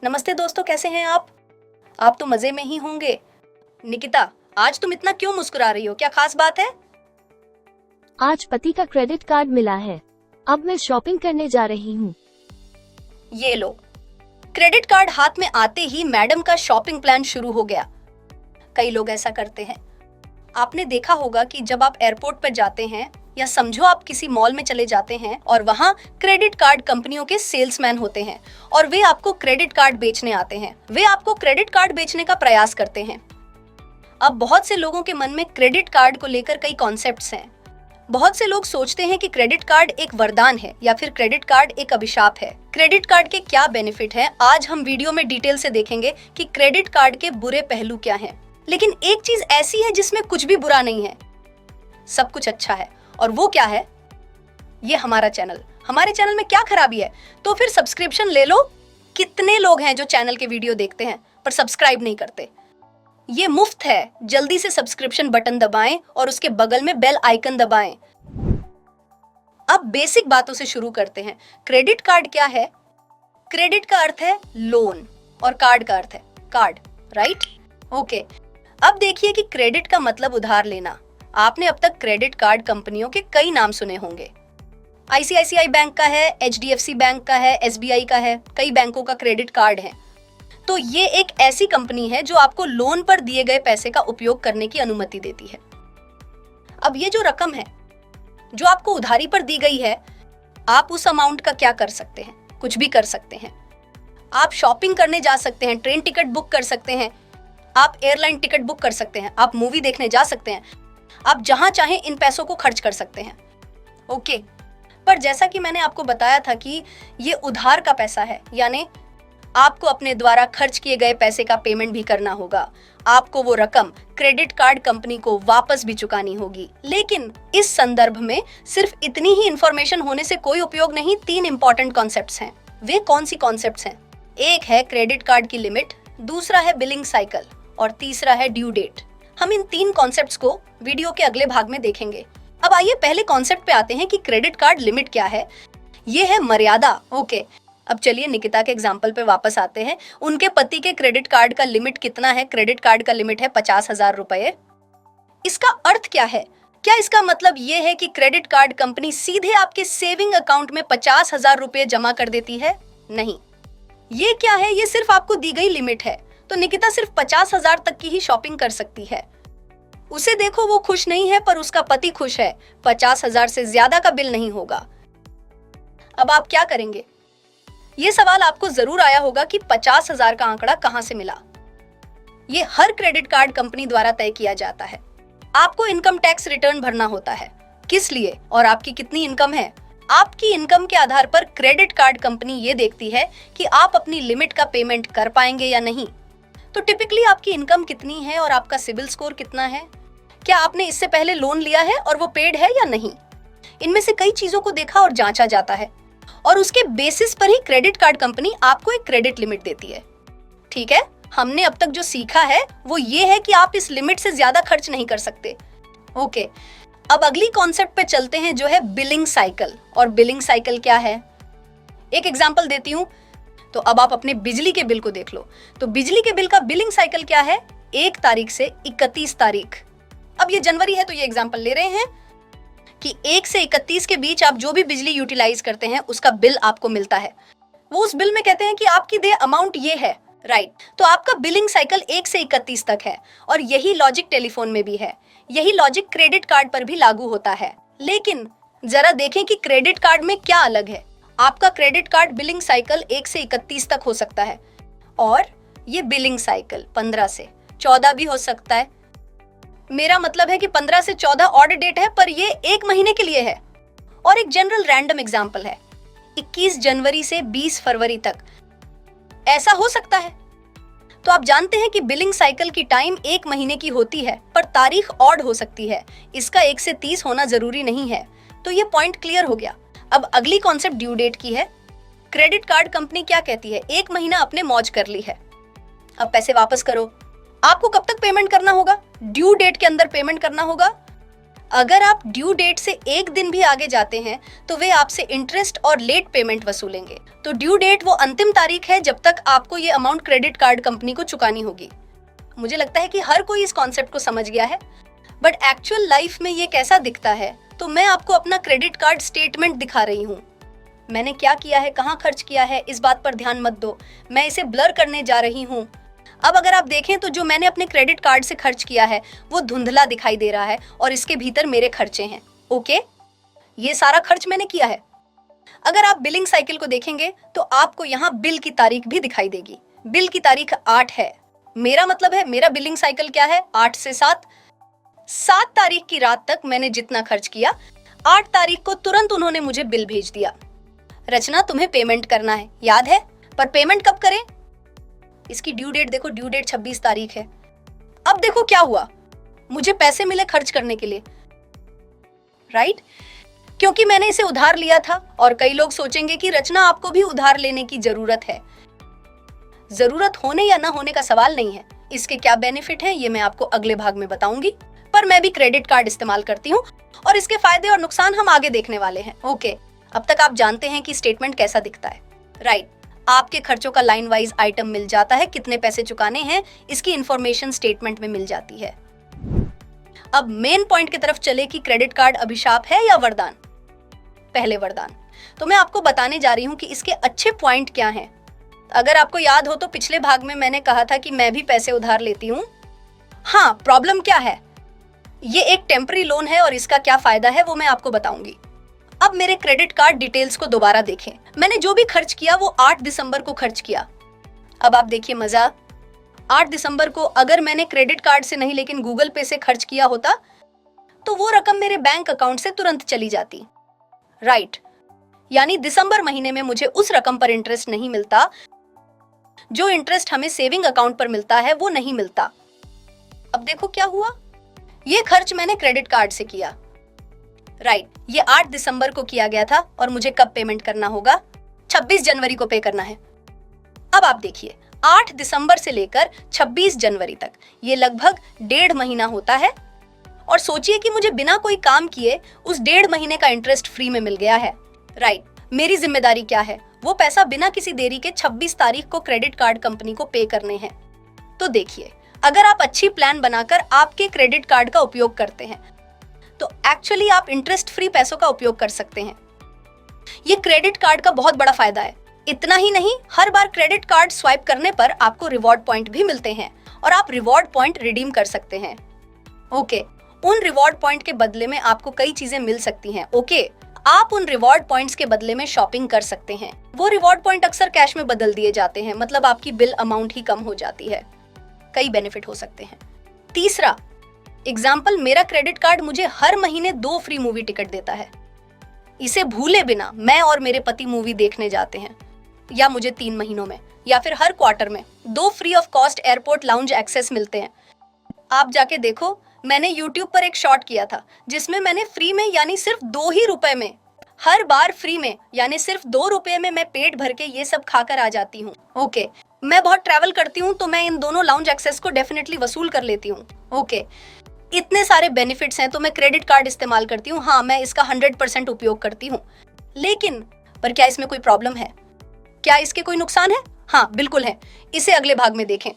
नमस्ते दोस्तों, कैसे हैं आप तो मजे में ही होंगे। निकिता, आज तुम इतना क्यों मुस्कुरा रही हो? क्या खास बात है? आज पति का क्रेडिट कार्ड मिला है। अब मैं शॉपिंग करने जा रही हूँ। ये लो। क्रेडिट कार्ड हाथ में आते ही मैडम का शॉपिंग प्लान शुरू हो गया। कई लोग ऐसा करते हैं। आपने देखा होगा कि जब आप एयरपोर्ट पर जाते हैं या समझो आप किसी मॉल में चले जाते हैं और वहां क्रेडिट कार्ड कंपनियों के सेल्समैन होते हैं और वे आपको क्रेडिट कार्ड बेचने आते हैं। वे आपको क्रेडिट कार्ड बेचने का प्रयास करते हैं। अब बहुत से लोगों के मन में क्रेडिट कार्ड को लेकर कई कॉन्सेप्ट्स हैं। बहुत से लोग सोचते हैं कि क्रेडिट कार्ड एक वरदान है या फिर क्रेडिट कार्ड एक अभिशाप है। क्रेडिट कार्ड के क्या बेनिफिट हैं, आज हम वीडियो में डिटेल से देखेंगे कि क्रेडिट कार्ड के बुरे पहलू क्या हैं। लेकिन एक चीज ऐसी है जिसमें कुछ भी बुरा नहीं है, सब कुछ अच्छा है। और वो क्या है? ये हमारा चैनल। हमारे चैनल में क्या खराबी है? तो फिर सब्सक्रिप्शन ले लो। कितने लोग हैं जो चैनल के वीडियो देखते हैं पर सब्सक्राइब नहीं करते? ये मुफ्त है। जल्दी से सब्सक्रिप्शन बटन दबाएं और उसके बगल में बेल आइकन दबाएं। अब बेसिक बातों से शुरू करते हैं। क्रेडिट कार्ड क्या है? क्रेडिट का अर्थ है लोन और कार्ड का अर्थ है कार्ड, राइट? ओके। अब देखिए कि क्रेडिट का मतलब उधार लेना। आपने अब तक क्रेडिट कार्ड कंपनियों के कई नाम सुने होंगे। आईसीआईसीआई बैंक का है, एचडीएफसी बैंक का है, एसबीआई का है, कई बैंकों का क्रेडिट कार्ड है। तो ये एक ऐसी कंपनी है जो आपको लोन पर दिए गए पैसे का उपयोग करने की अनुमति देती है। अब ये जो रकम है जो आपको उधारी पर दी गई है, आप उस अमाउंट का क्या कर सकते हैं? कुछ भी कर सकते हैं। आप शॉपिंग करने जा सकते हैं, ट्रेन टिकट बुक कर सकते हैं, आप एयरलाइन टिकट बुक कर सकते हैं, आप मूवी देखने जा सकते हैं, आप जहां चाहें इन पैसों को खर्च कर सकते हैं। ओके। पर जैसा कि मैंने आपको बताया था कि ये उधार का पैसा है, यानी आपको अपने द्वारा खर्च किए गए पैसे का पेमेंट भी करना होगा। आपको वो रकम क्रेडिट कार्ड कंपनी को वापस भी चुकानी होगी। लेकिन इस संदर्भ में सिर्फ इतनी ही इंफॉर्मेशन होने से कोई उपयोग नहीं। 3 इंपॉर्टेंट कॉन्सेप्ट्स हैं। वे कौन सी कॉन्सेप्ट्स हैं? एक है क्रेडिट कार्ड की लिमिट, दूसरा है बिलिंग साइकिल और तीसरा है ड्यू डेट। हम इन 3 कॉन्सेप्ट्स को वीडियो के अगले भाग में देखेंगे। अब आइए पहले कॉन्सेप्ट पे आते हैं कि क्रेडिट कार्ड लिमिट क्या है। ये है मर्यादा। ओके। अब चलिए निकिता के एग्जाम्पल पे वापस आते हैं। उनके पति के क्रेडिट कार्ड का लिमिट कितना है? क्रेडिट कार्ड का लिमिट है 50,000 रुपए। इसका अर्थ क्या है? क्या इसका मतलब ये है कि क्रेडिट कार्ड कंपनी सीधे आपके सेविंग अकाउंट में 50,000 रुपए जमा कर देती है? नहीं। ये क्या है? ये सिर्फ आपको दी गई लिमिट है। तो निकिता सिर्फ 50,000 तक की ही शॉपिंग कर सकती है। उसे देखो, वो खुश नहीं है पर उसका पति खुश है। 50,000 से ज्यादा का बिल नहीं होगा। अब आप क्या करेंगे? ये सवाल आपको जरूर आया होगा कि 50,000 का आंकड़ा कहां से मिला। ये हर क्रेडिट कार्ड कंपनी द्वारा तय किया जाता है। आपको इनकम टैक्स रिटर्न भरना होता है। किस लिए और आपकी कितनी इनकम है? आपकी इनकम के आधार पर क्रेडिट कार्ड कंपनी ये देखती है कि आप अपनी लिमिट का पेमेंट कर पाएंगे या नहीं। तो टिपिकली आपकी इनकम कितनी है और आपका सिबिल स्कोर कितना है? क्या आपने इससे पहले लोन लिया है और वो पेड है या नहीं? इनमें से कई चीजों को देखा और जांचा जाता है और उसके बेसिस पर ही क्रेडिट कार्ड कंपनी आपको एक क्रेडिट लिमिट देती है। ठीक है, हमने अब तक जो सीखा है वो ये है कि आप इस लिमिट से ज्यादा खर्च नहीं कर सकते। ओके। अब अगली कॉन्सेप्ट पे चलते हैं जो है बिलिंग साइकिल। और बिलिंग साइकिल क्या है? एक एग्जांपल देती हूँ। तो अब आप अपने बिजली के बिल को देख लो। तो बिजली के बिल का बिलिंग साइकिल क्या है? 1 तारीख से 31 तारीख। अब ये जनवरी है तो ये एग्जांपल ले रहे हैं कि 1 से 31 के बीच आप जो भी बिजली यूटिलाइज करते हैं उसका बिल आपको मिलता है। वो उस बिल में कहते हैं कि आपकी देय अमाउंट ये है, राइट? तो आपका बिलिंग साइकिल 1 से 31 तक है और यही लॉजिक टेलीफोन में भी है। यही लॉजिक क्रेडिट कार्ड पर भी लागू होता है। लेकिन जरा देखें कि क्रेडिट कार्ड में क्या अलग है। आपका क्रेडिट कार्ड बिलिंग साइकिल 1 से 31 तक हो सकता है और ये बिलिंग साइकिल 15 से 14 भी हो सकता है। मेरा मतलब है कि 15 से 14 ऑर्डर डेट है पर ये 1 महीने के लिए है। और एक जनरल रैंडम एग्जांपल है 21 जनवरी से 20 फरवरी तक। ऐसा हो सकता है। तो आप जानते हैं कि बिलिंग साइकिल की टाइम 1 महीने की होती है पर तारीख ऑड हो सकती है। इसका 1 से 30 होना जरूरी नहीं है। तो ये पॉइंट क्लियर हो गया। अब अगली कॉन्सेप्ट ड्यू डेट की है। क्रेडिट कार्ड कंपनी क्या कहती है? 1 महीना आपने मौज कर ली है, अब पैसे वापस करो। आपको कब तक पेमेंट करना होगा? ड्यू डेट के अंदर पेमेंट करना होगा। अगर आप ड्यू डेट से एक दिन भी आगे जाते हैं तो वे आपसे इंटरेस्ट और लेट पेमेंट वसूलेंगे। तो ड्यू डेट वो अंतिम तारीख है जब तक आपको ये अमाउंट क्रेडिट कार्ड कंपनी को चुकानी होगी। मुझे लगता है कि हर कोई इस कॉन्सेप्ट को समझ गया है, बट एक्चुअल लाइफ में ये कैसा दिखता है तो मैं आपको अपना क्रेडिट कार्ड स्टेटमेंट दिखा रही हूँ। मैंने क्या किया है, कहाँ खर्च किया है, इस बात पर ध्यान मत दो, मैं इसे ब्लर करने जा रही हूँ। अब अगर आप देखें तो जो मैंने अपने क्रेडिट कार्ड से खर्च किया है वो धुंधला दिखाई दे रहा है और इसके भीतर मेरे खर्चे हैं। ओके, ये सारा खर्च मैंने किया है। अगर आप बिलिंग साइकिल को देखेंगे तो आपको यहाँ बिल की तारीख भी दिखाई देगी। बिल की तारीख 8 है। मेरा मतलब है मेरा बिलिंग साइकिल क्या है, 8 से 7 तारीख की रात तक मैंने जितना खर्च किया, 8 तारीख को तुरंत उन्होंने मुझे बिल भेज दिया। रचना, तुम्हें पेमेंट करना है, याद है? पर पेमेंट कब करें? इसकी ड्यू डेट देखो, ड्यू डेट 26 तारीख है। अब देखो क्या हुआ, मुझे पैसे मिले खर्च करने के लिए, राइट? क्योंकि मैंने इसे उधार लिया था। और कई लोग सोचेंगे कि रचना आपको भी उधार लेने की जरूरत है। जरूरत होने या ना होने का सवाल नहीं है, इसके क्या बेनिफिट हैं ये मैं आपको अगले भाग में बताऊंगी। पर मैं भी क्रेडिट कार्ड इस्तेमाल करती हूँ और इसके फायदे और नुकसान हम आगे देखने वाले हैं। ओके, अब तक आप जानते हैं कि स्टेटमेंट कैसा दिखता है, राइट? आपके खर्चों का लाइन वाइज आइटम मिल जाता है, कितने पैसे चुकाने हैं इसकी इंफॉर्मेशन स्टेटमेंट में मिल जाती है। अब मेन पॉइंट की तरफ चले कि क्रेडिट कार्ड अभिशाप है या वरदान। पहले वरदान, तो मैं आपको बताने जा रही हूँ कि इसके अच्छे पॉइंट क्या हैं। अगर आपको याद हो तो पिछले भाग में मैंने कहा था कि मैं भी पैसे उधार लेती हूँ। हाँ, प्रॉब्लम क्या है, ये एक टेम्पररी लोन है और इसका क्या फायदा है वो मैं आपको बताऊंगी। अब मेरे क्रेडिट कार्ड डिटेल्स को दोबारा देखें। मैंने जो भी खर्च किया वो 8 दिसंबर को खर्च किया। अब आप देखिए मजा, 8 दिसंबर को अगर मैंने क्रेडिट कार्ड से नहीं लेकिन गूगल पे से खर्च किया होता तो वो रकम मेरे बैंक अकाउंट से तुरंत चली जाती, राइट? यानी दिसंबर महीने में मुझे उस रकम पर इंटरेस्ट नहीं मिलता, जो इंटरेस्ट हमें सेविंग अकाउंट पर मिलता है वो नहीं मिलता। अब देखो क्या हुआ, ये खर्च मैंने क्रेडिट कार्ड से किया, राइट? ये 8 दिसंबर को किया गया था और मुझे कब पेमेंट करना होगा? 26 जनवरी को पे करना है। अब आप देखिए, 8 दिसंबर से लेकर 26 जनवरी तक ये लगभग 1.5 महीना होता है। और सोचिए कि मुझे बिना कोई काम किए उस 1.5 महीने का इंटरेस्ट फ्री में मिल गया है, राइट? मेरी जिम्मेदारी क्या है? वो पैसा बिना किसी देरी के 26 तारीख को क्रेडिट कार्ड कंपनी को पे करने हैं। तो देखिए, अगर आप अच्छी प्लान बनाकर आपके क्रेडिट कार्ड का उपयोग करते हैं तो एक्चुअली आप इंटरेस्ट फ्री पैसों का उपयोग कर सकते हैं। ये क्रेडिट कार्ड का बहुत बड़ा फायदा है। इतना ही नहीं, हर बार क्रेडिट कार्ड स्वाइप करने पर आपको रिवॉर्ड पॉइंट भी मिलते हैं और आप रिवॉर्ड पॉइंट रिडीम कर सकते हैं। ओके, उन रिवॉर्ड पॉइंट के बदले में आपको कई चीजें मिल सकती हैं। ओके, आप उन रिवॉर्ड पॉइंट्स के बदले में शॉपिंग कर सकते हैं। वो रिवॉर्ड पॉइंट अक्सर कैश में बदल दिए जाते हैं, मतलब आपकी बिल अमाउंट ही कम हो जाती है। कई बेनिफिट हो सकते हैं। तीसरा एग्जाम्पल, मेरा क्रेडिट कार्ड मुझे हर महीने 2 फ्री मूवी टिकट देता है। इसे भूले बिना मैं और मेरे पति मूवी देखने जाते हैं, या मुझे 3 महीनों में या फिर हर क्वार्टर में 2 free of cost airport lounge access मिलते हैं। आप जाके देखो, मैंने YouTube पर एक शॉर्ट किया था जिसमें मैंने फ्री में यानी सिर्फ 2 ही रुपए में, हर बार फ्री में यानी सिर्फ 2 रुपए में मैं पेट भर के ये सब खाकर आ जाती हूँ। ओके, मैं बहुत ट्रैवल करती हूँ तो मैं इन दोनों लाउंज एक्सेस को डेफिनेटली वसूल कर लेती हूँ। ओके, इतने सारे बेनिफिट्स हैं तो मैं क्रेडिट कार्ड इस्तेमाल करती हूँ। हाँ, मैं इसका 100% उपयोग करती हूँ। लेकिन पर क्या इसमें कोई प्रॉब्लम है? क्या इसके कोई नुकसान है? हाँ, बिल्कुल है। इसे अगले भाग में देखें।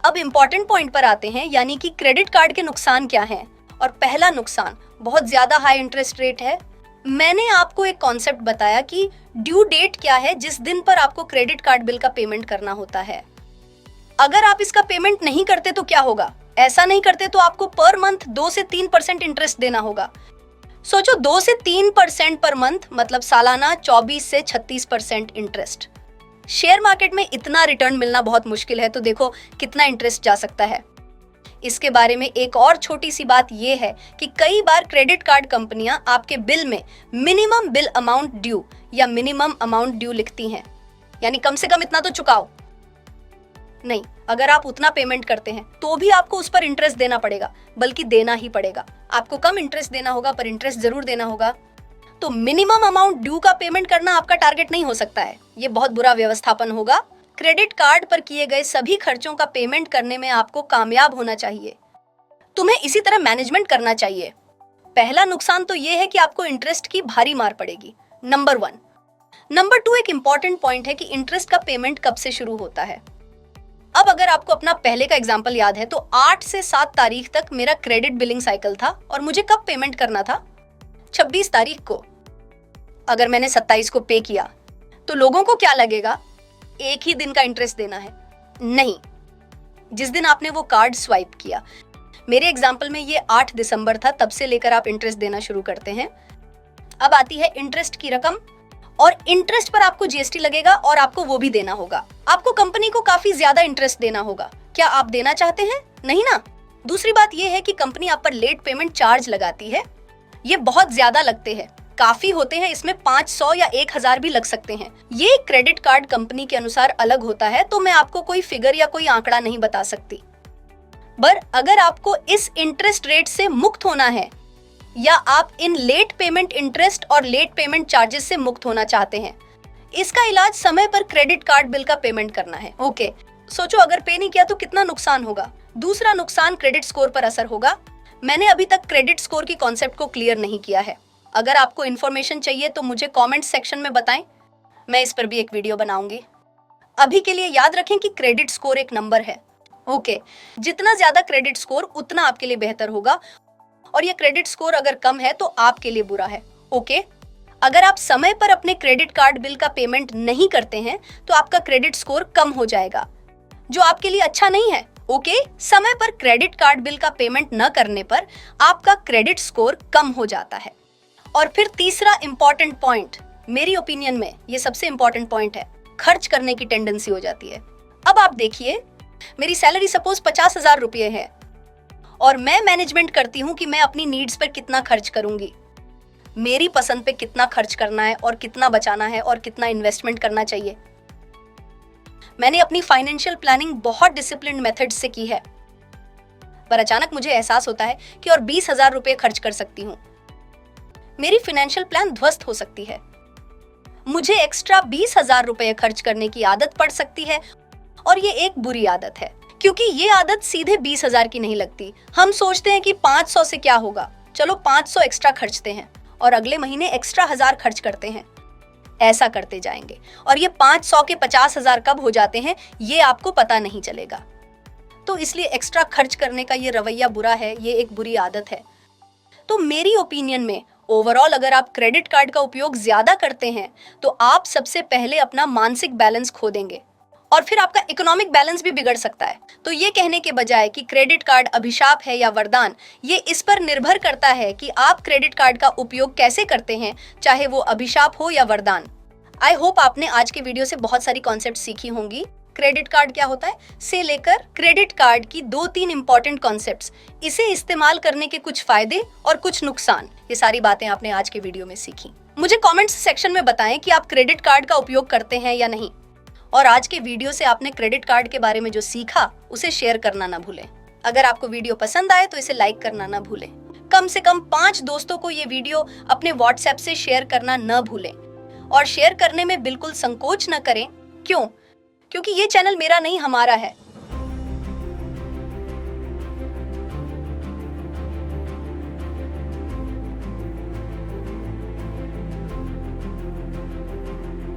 अब इम्पोर्टेंट पॉइंट पर आते हैं, यानी कि क्रेडिट कार्ड के नुकसान क्या हैं। और पहला नुकसान बहुत ज्यादा हाई इंटरेस्ट रेट है। मैंने आपको एक कॉन्सेप्ट बताया कि ड्यू डेट क्या है जिस दिन पर आपको क्रेडिट कार्ड बिल का पेमेंट करना होता है। अगर आप इसका पेमेंट नहीं करते तो क्या होगा? ऐसा नहीं करते तो आपको पर मंथ 2 से 3% इंटरेस्ट देना होगा। सोचो, 2 से 3% पर मंथ मतलब सालाना 24 से 36% इंटरेस्ट। शेयर मार्केट में इतना रिटर्न मिलना बहुत मुश्किल है, तो देखो कितना इंटरेस्ट जा सकता है। इसके बारे में एक और छोटी सी बात यह है कि कई बार क्रेडिट कार्ड कंपनियां आपके बिल में मिनिमम बिल अमाउंट ड्यू या मिनिमम अमाउंट ड्यू लिखती हैं, यानी कम से कम इतना तो चुकाओ। नहीं, अगर आप उतना पेमेंट करते हैं तो भी आपको उस पर इंटरेस्ट देना पड़ेगा, बल्कि देना ही पड़ेगा। आपको कम इंटरेस्ट देना होगा पर इंटरेस्ट जरूर देना होगा। तो मिनिमम अमाउंट ड्यू का पेमेंट करना आपका टारगेट नहीं हो सकता है। ये बहुत बुरा व्यवस्थापन होगा। क्रेडिट कार्ड पर किए गए सभी खर्चों का पेमेंट करने में आपको कामयाब होना चाहिए। तुम्हें इसी तरह मैनेजमेंट करना चाहिए। पहला नुकसान तो यह है कि आपको इंटरेस्ट की भारी मार पड़ेगी, नंबर 1। नंबर 2, एक इंपॉर्टेंट पॉइंट है कि इंटरेस्ट का पेमेंट कब से शुरू होता है। अब अगर आपको अपना पहले का एग्जाम्पल याद है तो 8 से 7 तारीख तक मेरा क्रेडिट बिलिंग साइकिल था और मुझे कब पेमेंट करना था? 26 तारीख को। अगर मैंने 27 को पे किया तो लोगों को क्या लगेगा, एक ही दिन का इंटरेस्ट देना है? नहीं, जिस दिन आपने वो कार्ड स्वाइप किया, मेरे एग्जाम्पल में ये 8 दिसंबर था, तब से लेकर आप इंटरेस्ट देना शुरू करते हैं। अब आती है इंटरेस्ट की रकम, और इंटरेस्ट पर आपको जीएसटी लगेगा और आपको वो भी देना होगा। आपको कंपनी को काफी ज्यादा इंटरेस्ट देना होगा। क्या आप देना चाहते हैं? नहीं ना। दूसरी बात यह है कि कंपनी आप पर लेट पेमेंट चार्ज लगाती है। ये बहुत ज्यादा लगते हैं, काफी होते हैं, इसमें 500 या 1000 भी लग सकते हैं। ये क्रेडिट कार्ड कंपनी के अनुसार अलग होता है, तो मैं आपको कोई फिगर या कोई आंकड़ा नहीं बता सकती। पर अगर आपको इस इंटरेस्ट रेट से मुक्त होना है या आप इन लेट पेमेंट इंटरेस्ट और लेट पेमेंट चार्जेस से मुक्त होना चाहते हैं, इसका इलाज समय पर क्रेडिट कार्ड बिल का पेमेंट करना है। ओके, सोचो अगर पे नहीं किया तो कितना नुकसान होगा। दूसरा नुकसान क्रेडिट स्कोर पर असर होगा। मैंने अभी तक क्रेडिट स्कोर की कॉन्सेप्ट को क्लियर नहीं किया है। अगर आपको इन्फॉर्मेशन चाहिए तो मुझे कमेंट सेक्शन में बताएं, मैं इस पर भी एक वीडियो बनाऊंगी। अभी के लिए याद रखें कि क्रेडिट स्कोर एक नंबर है। ओके, जितना ज्यादा क्रेडिट स्कोर उतना आपके लिए बेहतर होगा, और ये क्रेडिट स्कोर अगर कम है तो आपके लिए बुरा है। ओके, अगर आप समय पर अपने क्रेडिट कार्ड बिल का पेमेंट नहीं करते हैं तो आपका क्रेडिट स्कोर कम हो जाएगा, जो आपके लिए अच्छा नहीं है। ओके, समय पर क्रेडिट कार्ड बिल का पेमेंट न करने पर आपका क्रेडिट स्कोर कम हो जाता है। और फिर तीसरा इंपॉर्टेंट पॉइंट, मेरी ओपिनियन में ये सबसे इंपॉर्टेंट पॉइंट है, खर्च करने की टेंडेंसी हो जाती है। अब आप देखिए, मेरी सैलरी सपोज 50,000 रुपये है और मैं मैनेजमेंट करती हूँ कि मैं अपनी नीड्स पर कितना खर्च करूंगी, मेरी पसंद पे कितना खर्च करना है और कितना बचाना है और कितना इन्वेस्टमेंट करना चाहिए। मैंने अपनी फाइनेंशियल प्लानिंग बहुत डिसिप्लिन्ड मेथड से की है, पर अचानक मुझे एहसास होता है कि और 20,000 रुपये खर्च कर सकती हूँ। मेरी फाइनेंशियल प्लान ध्वस्त हो सकती है। मुझे एक्स्ट्रा 20,000 रुपये खर्च करने की आदत पड़ सकती है, और ये एक बुरी आदत है, क्योंकि ये आदत सीधे 20,000 की नहीं लगती। हम सोचते हैं कि 500 से क्या होगा, चलो 500 एक्स्ट्रा खर्चते हैं और अगले महीने एक्स्ट्रा 1000 खर्च करते हैं। ऐसा करते जाएंगे और ये 500 के 50,000 कब हो जाते हैं ये आपको पता नहीं चलेगा। तो इसलिए एक्स्ट्रा खर्च करने का ये रवैया बुरा है, ये एक बुरी आदत है। तो मेरी ओपिनियन में ओवरऑल अगर आप क्रेडिट कार्ड का उपयोग ज्यादा करते हैं तो आप सबसे पहले अपना मानसिक बैलेंस खो देंगे और फिर आपका इकोनॉमिक बैलेंस भी बिगड़ सकता है। तो ये कहने के बजाय कि क्रेडिट कार्ड अभिशाप है या वरदान, ये इस पर निर्भर करता है कि आप क्रेडिट कार्ड का उपयोग कैसे करते हैं, चाहे वो अभिशाप हो या वरदान। आई होप आपने आज के वीडियो से बहुत सारी कॉन्सेप्ट सीखी होंगी। क्रेडिट कार्ड क्या होता है से लेकर क्रेडिट कार्ड की 2-3 इंपॉर्टेंट कॉन्सेप्ट्स, इसे इस्तेमाल करने के कुछ फायदे और कुछ नुकसान, ये सारी बातें आपने आज के वीडियो में सीखी। मुझे कमेंट्स सेक्शन में बताएं कि आप क्रेडिट कार्ड का उपयोग करते हैं या नहीं, और आज के वीडियो से आपने क्रेडिट कार्ड के बारे में जो सीखा उसे शेयर करना ना भूलें। अगर आपको वीडियो पसंद आए तो इसे लाइक करना ना भूलें। कम से कम 5 दोस्तों को ये वीडियो अपने व्हाट्सएप से शेयर करना न भूलें, और शेयर करने में बिल्कुल संकोच न करें। क्यों? क्योंकि ये चैनल मेरा नहीं, हमारा है।